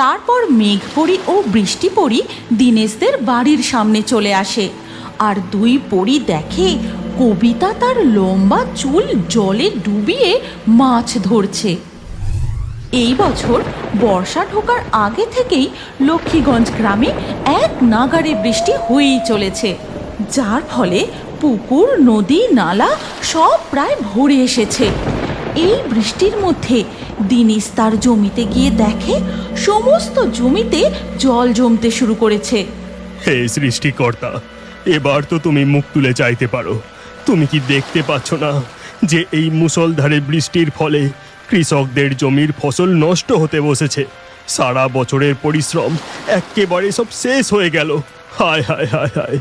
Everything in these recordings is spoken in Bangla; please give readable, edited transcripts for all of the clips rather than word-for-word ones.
তারপর মেঘপরি ও বৃষ্টিপরি দীনেশদের বাড়ির সামনে চলে আসে। আর দুই পরি দেখে কবিতা তার লম্বা চুল জলে ডুবিয়ে মাছ ধরছে। এই বছর বর্ষা ঢোকার আগে থেকেই লক্ষ্মীগঞ্জ গ্রামে এক নাগাড়ে বৃষ্টি হয়েই চলেছে, যার ফলে পুকুর নদী নালা সব প্রায় ভরে এসেছে। এই বৃষ্টির মধ্যে দীনেশ তার জমিতে গিয়ে দেখে সমস্ত জমিতে জল জমতে শুরু করেছে। হে সৃষ্টিকর্তা, এবার তো তুমি মুখ তুলে চাইতে পারো। তুমি কি দেখতে পাচ্ছ না যে এই মুষলধারে বৃষ্টির ফলে কৃষকদের জমির ফসল নষ্ট হতে বসেছে? সারা বছরের পরিশ্রম একেবারে সব শেষ হয়ে গেল। হায় হায় হায় হায়,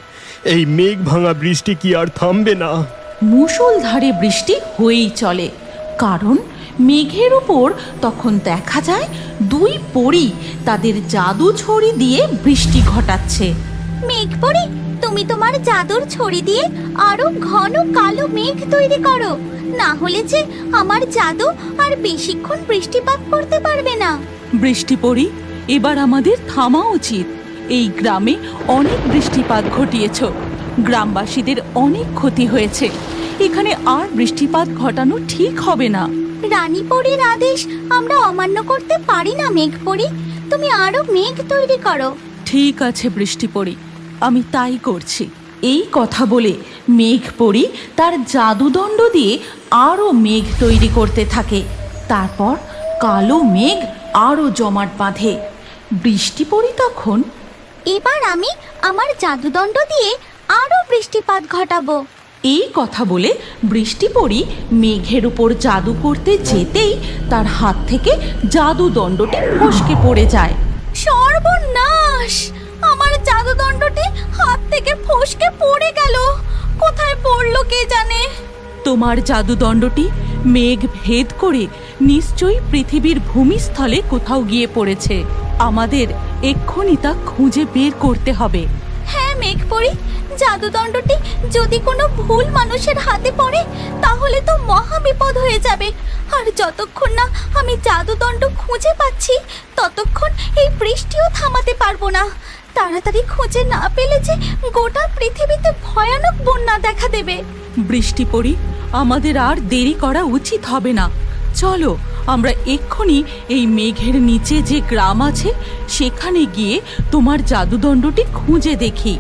এই মেঘ ভাঙা বৃষ্টি কি আর থামবে না? মুষলধারে বৃষ্টি হয়েই চলে, কারণ মেঘের উপর তখন দেখা যায় দুই পরী তাদের জাদু ছড়ি দিয়ে বৃষ্টি ঘটাচ্ছে। মেঘপরি, তুমি তোমার জাদুর ছড়ি দিয়ে আরো ঘন কালো মেঘ তৈরি করো, না হলে যে আমার জাদু আর বেশিক্ষণ বৃষ্টিপাত করতে পারবে না। বৃষ্টিপরি, এবার আমাদের থামা উচিত। এই গ্রামে অনেক বৃষ্টিপাত ঘটিয়েছ, গ্রামবাসীদের অনেক ক্ষতি হয়েছে। এখানে আর বৃষ্টিপাত ঘটানো ঠিক হবে না। রানীপরীর আদেশ আমরা অমান্য করতে পারি না মেঘপরি, তুমি আরো মেঘ তৈরি করো। ঠিক আছে বৃষ্টিপরি, আমি তাই করছি। এই কথা বলে মেঘপরি তার জাদুদণ্ড দিয়ে আরও মেঘ তৈরি করতে থাকে। তারপর কালো মেঘ আরও জমাট বাঁধে। বৃষ্টিপরি তখন, এবার আমি আমার জাদুদণ্ড দিয়ে আরো বৃষ্টিপাত ঘটাবো। এই কথা বলে বৃষ্টিপরি মেঘের উপর জাদু করতে যেতেই তার হাত থেকে জাদুদণ্ডটি ফসকে পড়ে যায়। সর্বনাশ! আমার জাদুদণ্ডটি হাত থেকে ফসকে পড়ে গেল। কোথায় পড়লো কে জানে? তোমার জাদুদণ্ডটি মেঘ ভেদ করে নিশ্চয়ই পৃথিবীর ভূমিস্থলে কোথাও গিয়ে পড়েছে। আমাদের এক্ষুনি তা খুঁজে বের করতে হবে। হ্যাঁ মেঘপরি, জাদুদণ্ডটি যদি কোনো ভুল মানুষের হাতে পড়ে তাহলে তো মহা বিপদ হয়ে যাবে। আর যতক্ষণ না আমি জাদুদণ্ড খুঁজে পাচ্ছি ততক্ষণ এই বৃষ্টিও থামাতে পারবো না। তাড়াতাড়ি খুঁজে না পেলে যে গোটা পৃথিবীতে ভয়ানক বন্যা দেখা দেবে। বৃষ্টিপরি, আমাদের আর দেরি করা উচিত হবে না। চলো আমরা এক্ষুনি এই মেঘের নিচে যে গ্রাম আছে সেখানে গিয়ে তোমার জাদুদণ্ডটি খুঁজে দেখি।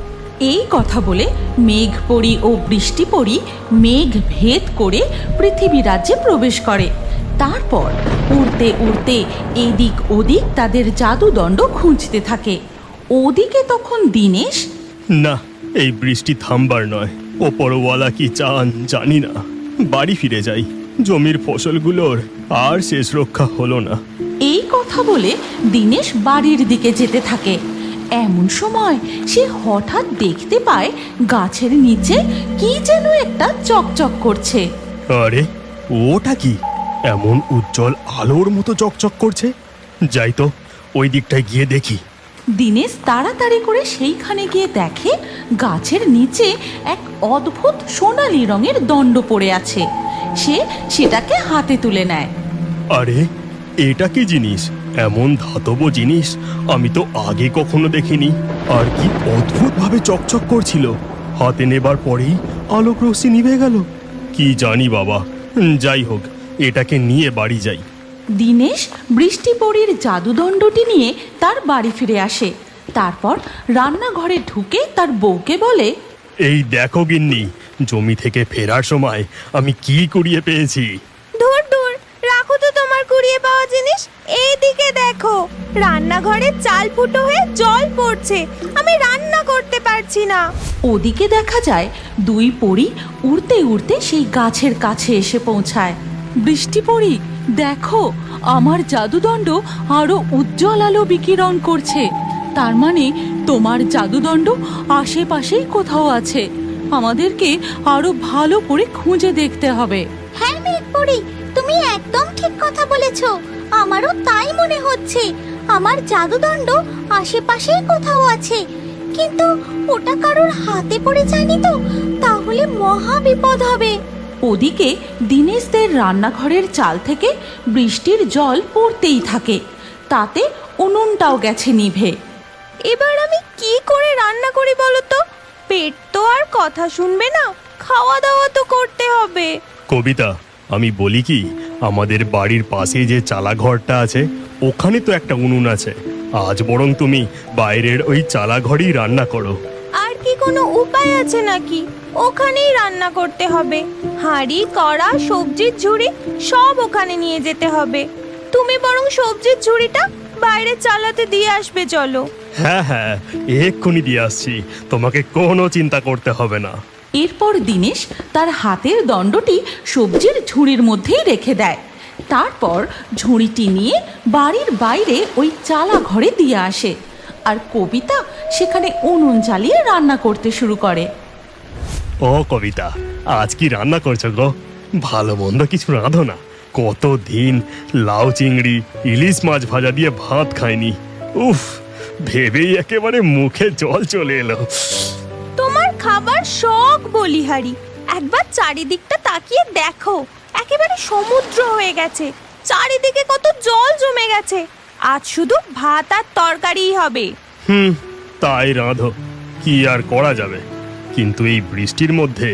এই কথা বলে মেঘপরি ও বৃষ্টিপরি মেঘ ভেদ করে পৃথিবী রাজ্যে প্রবেশ করে। তারপর উড়তে উড়তে এদিক ওদিক তাদের জাদুদণ্ড খুঁজতে থাকে। ওদিকে তখন দীনেশ, না, এই বৃষ্টি থামবার নয়। ওপরওয়ালা কি চান জানি না। বাড়ি ফিরে যাই, জমির ফসলগুলোর আর শেষ রক্ষা হলো না। এই কথা বলে দীনেশ বাড়ির দিকে যেতে থাকে। এমন সময় সে হঠাৎ দেখতে পায় গাছের নিচে কি যেন একটা চকচক করছে। আরে, ওটা কি? এমন উজ্জ্বল আলোর মতো চকচক করছে। যাই তো, ওই দিকটায় গিয়ে দেখি। দীনেশ তাড়াতাড়ি করে সেইখানে গিয়ে দেখে গাছের নিচে এক অদ্ভুত সোনালী রঙের দণ্ড পড়ে আছে। সে সেটাকে হাতে তুলে নেয়। আরে, এটা কি জিনিস? এমন ধাতব জিনিস আমি তো আগে কখনো দেখিনি। আর কি অদ্ভুতভাবে চকচক করছিল। হাতে নেবার পরেই আলোক রশ্মি নিভে গেল। কি জানি বাবা, যাই হোক, এটাকে নিয়ে বাড়ি যাই। দীনেশ বৃষ্টিপরির জাদুদণ্ডটি নিয়ে তার বাড়ি ফিরে আসে। তারপর রান্নাঘরে ঢুকে তার বউকে বলে, এই দেখো গিন্নি, জমি থেকে ফেরার সময় আমি কি কুড়িয়ে পেয়েছি। দূর দূর, রাখো তো তোমার কুড়িয়ে পাওয়া জিনিস। এইদিকে দেখো, রান্নাঘরে চাল ফুটো হয়ে জল পড়ছে। আমি রান্না করতে পারছি না। ওদিকে দেখা যায় দুই পরী উড়তে উড়তে সেই গাছের কাছে এসে পৌঁছায়। বৃষ্টিপরি, দেখো, আমার জাদুদণ্ড আরো উজ্জ্বল আলো বিকিরণ করছে। তার মানে তোমার জাদুদণ্ড আশেপাশেই কোথাও আছে। আমাদেরকে আরো ভালো করে খুঁজে দেখতে হবে। হ্যাঁ মেঘপরি, তুমি একদম ঠিক কথা বলেছো। আমারও তাই মনে হচ্ছে। আমার জাদুদণ্ড আশেপাশেই কোথাও আছে, কিন্তু ওটা কারোর হাতে পড়ে যায়নি তো? তাহলে মহা বিপদ হবে। ওদিকে দীনেশদের রান্নাঘরের চাল থেকে বৃষ্টির জল পড়তেই থাকে। তাতে উনুনটাও গেছে নিভে। এবার আমি কি করে রান্না করি বলো তো? পেট তো আর কথা শুনবে না, খাওয়া দাওয়া তো করতে হবে। কবিতা, আমি বলি কি, আমাদের বাড়ির পাশে যে চালা ঘরটা আছে ওখানে তো একটা উনুন আছে। আজ বরং তুমি বাইরের ওই চালা ঘরেই রান্না করো। আর কি কোনো উপায় আছে নাকি? ওখানেই রান্না করতে হবে। হাঁড়ি, কড়া, সবজির ঝুড়ি সব ওখানে নিয়ে যেতে হবে। তুমি বরং সবজির ঝুড়িটা বাইরে চালাতে দিয়ে আসবে, চলো। হ্যাঁ হ্যাঁ, এক্ষুনি দিয়ে আসছি, তোমাকে কোনো চিন্তা করতে হবে না। এরপর দিনেশ তার হাতের দণ্ডটি সবজির ঝুড়ির মধ্যেই রেখে দেয়। তারপর ঝুড়িটি নিয়ে বাড়ির বাইরে ওই চালা ঘরে দিয়ে আসে, আর কবিতা সেখানে উনুন জ্বালিয়ে রান্না করতে শুরু করে। ও কবিতা, আজ কি রান্না করছো গো? ভালো মন্দ কিছু রাঁধো না। কতদিন লাউ চিংড়ি ইলিশ মাছ ভাজা দিয়ে ভাত খাইনি। উফ, ভেবেই একেবারে মুখে জল চলে এলো। তোমার খাবার শখ বলিহারি, একবার চারিদিকটা তাকিয়ে দেখো, একেবারে সমুদ্র হয়ে গেছে। চারিদিকে কত জল জমে গেছে। আজ শুধু ভাত আর তরকারিই হবে। তাই রাঁধো, কি আর করা যাবে। কিন্তু এই বৃষ্টির মধ্যে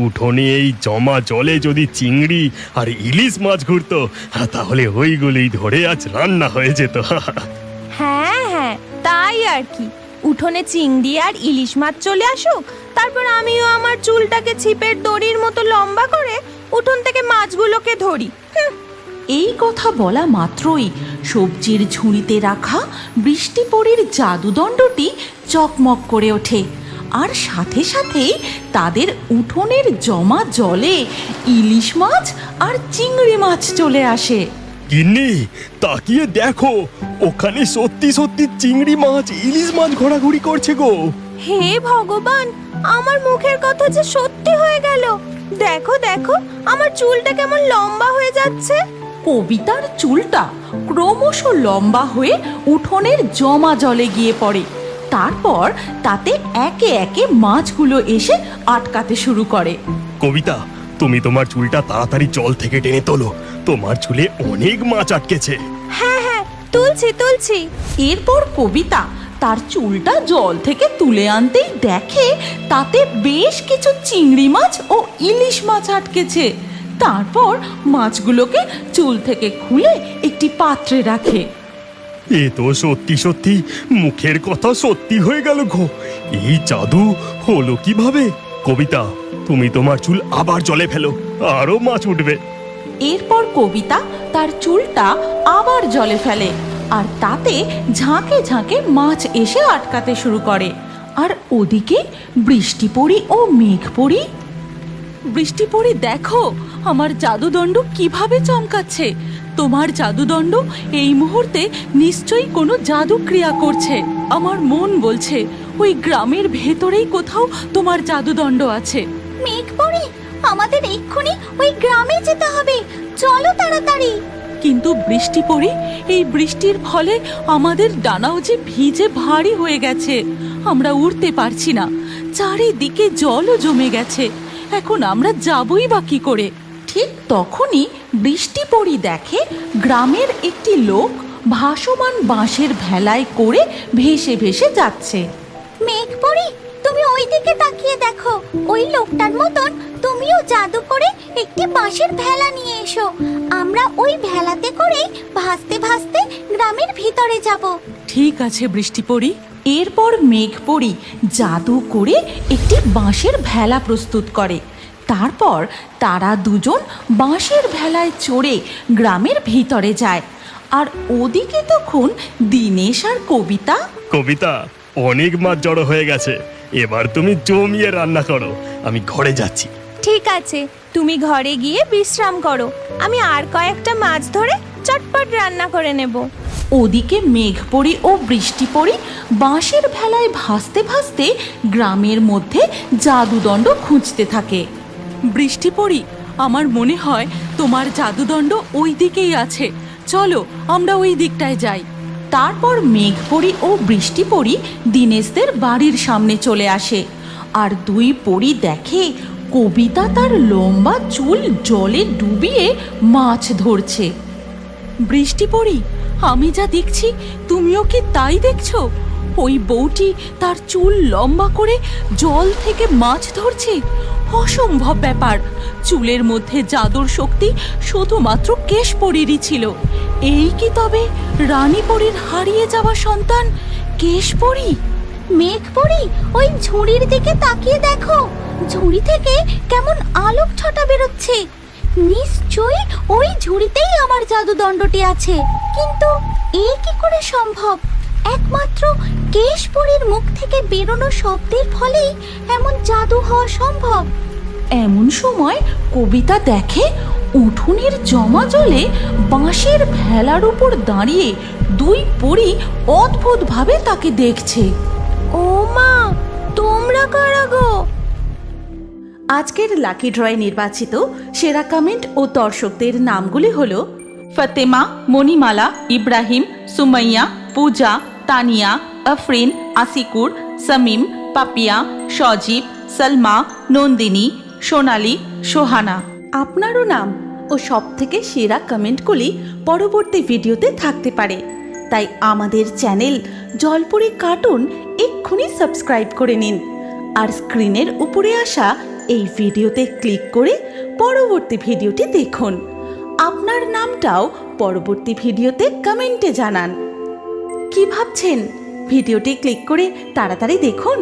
উঠোনে এই জমা জলে যদি চিংড়ি আর ইলিশ মাছ ঘুরতো, তাহলে ওইগুলোই ধরে আজ রান্না হয়ে যেত। হ্যাঁ হ্যাঁ, তাই আর কি। উঠোনে চিংড়ি আর ইলিশ মাছ চলে আসুক, তারপর আমিও আমার চুলটাকে ছিপের দড়ির মতো লম্বা করে উঠোন থেকে মাছগুলোকে ধরি। এই কথা বলা মাত্রই সবজির ঝুড়িতে রাখা বৃষ্টিপরীর জাদুদণ্ডটি চকমক করে ওঠে, আর সাথে সাথেই তাদের উঠোনের জমা জলে ইলিশ মাছ আর চিংড়ি মাছ চলে আসে। গিন্নি, তাকিয়ে দেখো, ওখানে সত্যি সত্যি চিংড়ি মাছ ইলিশ মাছ ঘোরাঘুরি করছে গো। হে ভগবান, আমার মুখের কথা যে সত্যি হয়ে গেল। দেখো দেখো, আমার চুলটা কেমন লম্বা হয়ে যাচ্ছে। কবিতার চুলটা ক্রমশ লম্বা হয়ে উঠোনের জমা জলে গিয়ে পড়ে। তারপর তাতে একে একে মাছগুলো এসে আটকাতে শুরু করে। কবিতা, তুমি তোমার চুলটা তাড়াতাড়ি জল থেকে টেনে তোলো, তোমার চুলে অনেক মাছ আটকেছে। হ্যাঁ হ্যাঁ, তুলছি তুলছি। এরপর কবিতা তার চুলটা জল থেকে তুলে আনতেই দেখে তাতে বেশ কিছু চিংড়ি মাছ ও ইলিশ মাছ আটকেছে। তারপর মাছগুলোকে চুল থেকে খুলে একটি পাত্রে রাখে। এ তো সত্যি সত্যি মুখের কথা সত্যি হয়ে গেল গো। এই জাদু হলো কিভাবে? কবিতা, তুমি তোমার চুল আবার জলে ফেলো, আরো মাছ উঠবে। এরপর কবিতা তার চুলটা আবার জলে ফেলে, আর তাতে ঝাঁকে ঝাঁকে মাছ এসে আটকাতে শুরু করে। আর ওদিকে বৃষ্টিপরী ও মেঘপরী। বৃষ্টিপরী, দেখো আমার জাদুদণ্ড কিভাবে চমকাচ্ছে। তোমার জাদুদণ্ড এই মুহূর্তে নিশ্চয়ই কোনো জাদু ক্রিয়া করছে। আমার মন বলছে ওই গ্রামের ভেতরেই কোথাও তোমার জাদুদণ্ড আছে। মেঘপরি, আমাদের এক্ষুনি ওই গ্রামে যেতে হবে, চলো তাড়াতাড়ি। কিন্তু বৃষ্টিপরী, এই বৃষ্টির ফলে আমাদের ডানাও যে ভিজে ভারী হয়ে গেছে, আমরা উড়তে পারছি না। চারিদিকে জলও জমে গেছে, এখন আমরা যাবই বা কি করে? ঠিক তখনই বৃষ্টিপরী দেখে গ্রামের একটি লোক ভাসমান বাঁশের ভেলায় করে ভেসে ভেসে যাচ্ছে। মেঘপরি, তুমি ওই দিকে তাকিয়ে দেখো, ওই লোকটার মতন তুমিও জাদু করে একটি বাঁশের ভেলা নিয়ে এসো। আমরা ওই ভেলাতে করে ভাসতে ভাসতে গ্রামের ভিতরে যাব। ঠিক আছে বৃষ্টিপরী। এরপর মেঘপরী জাদু করে একটি বাঁশের ভেলা প্রস্তুত করে। তারপর তারা দুজন বাঁশের ভেলায় চড়ে গ্রামের ভিতরে যায়। আর ওদিকে তখন দিনেশ আর কবিতা। কবিতা, অনেক মাছ জড়ো হয়ে গেছে, এবার তুমি জমিয়ে রান্না করো, আমি ঘরে যাচ্ছি। ঠিক আছে, তুমি ঘরে গিয়ে বিশ্রাম করো, আমি আর কয়েকটা মাছ ধরে চটপট রান্না করে নেব। ওদিকে মেঘপরী ও বৃষ্টিপরী বাঁশের ভেলায় ভাসতে ভাসতে গ্রামের মধ্যে জাদুদণ্ড খুঁজতে থাকে। বৃষ্টিপরী, আমার মনে হয় তোমার জাদুদণ্ড ওই দিকেই আছে, চলো আমরা ওই দিকটায় যাই। তারপর মেঘপরী ও বৃষ্টিপরী দিনেশদের বাড়ির সামনে চলে আসে, আর দুই পরী দেখে কবিতা তার লম্বা চুল জলে ডুবিয়ে মাছ ধরছে। বৃষ্টিপরী, আমি যা দেখছি তুমিও কি তাই দেখছো? ওই বউটি তার চুল লম্বা করে জল থেকে মাছ ধরছে। অসম্ভব ব্যাপার। চুলের মধ্যে জাদুর শক্তি শুধুমাত্র কেশপরীরই ছিল। এই কি তবে রানীপরীর হারিয়ে যাওয়া সন্তান কেশপরী? মেঘপরি, ওই ঝুড়ির দিকে তাকিয়ে দেখো। ঝুড়ি থেকে কেমন আলোক ছটা বেরোচ্ছে। নিশ্চয়ই ওই ঝুড়িতেই আমার জাদুদণ্ডটি আছে। কিন্তু এ কি করে সম্ভব? একমাত্র কেশপরীর মুখ থেকে বেরোনো শব্দের ফলেই এমন জাদু হওয়া সম্ভব। এমন সময় কবিতা দেখে উঠোনের জমা জলে বাঁশের ভেলার উপর দাঁড়িয়ে দুই পরী অদ্ভুতভাবে তাকে দেখছে। ও মা, তোমরা কারা গো? আজকের লাকি ড্রয়ে নির্বাচিত সেরা কমেন্ট ও দর্শকদের নামগুলি হলো ফতেমা, মণিমালা, ইব্রাহিম, সুমাইয়া, পূজা, তানিয়া, আফরিন, আসিকুর, সামিম, পাপিয়া, সজীব, সালমা, নন্দিনী, সোনালি, সোহানা। আপনারও নাম ও সবথেকে সেরা কমেন্টগুলি পরবর্তী ভিডিওতে থাকতে পারে, তাই আমাদের চ্যানেল জলপরি কার্টুন এক্ষুনি সাবস্ক্রাইব করে নিন আর স্ক্রিনের উপরে আসা এই ভিডিওতে ক্লিক করে পরবর্তী ভিডিওটি দেখুন। আপনার নামটাও পরবর্তী ভিডিওতে কমেন্টে জানান। কি ভাবছেন? ভিডিওটি ক্লিক করে তাড়াতাড়ি দেখুন।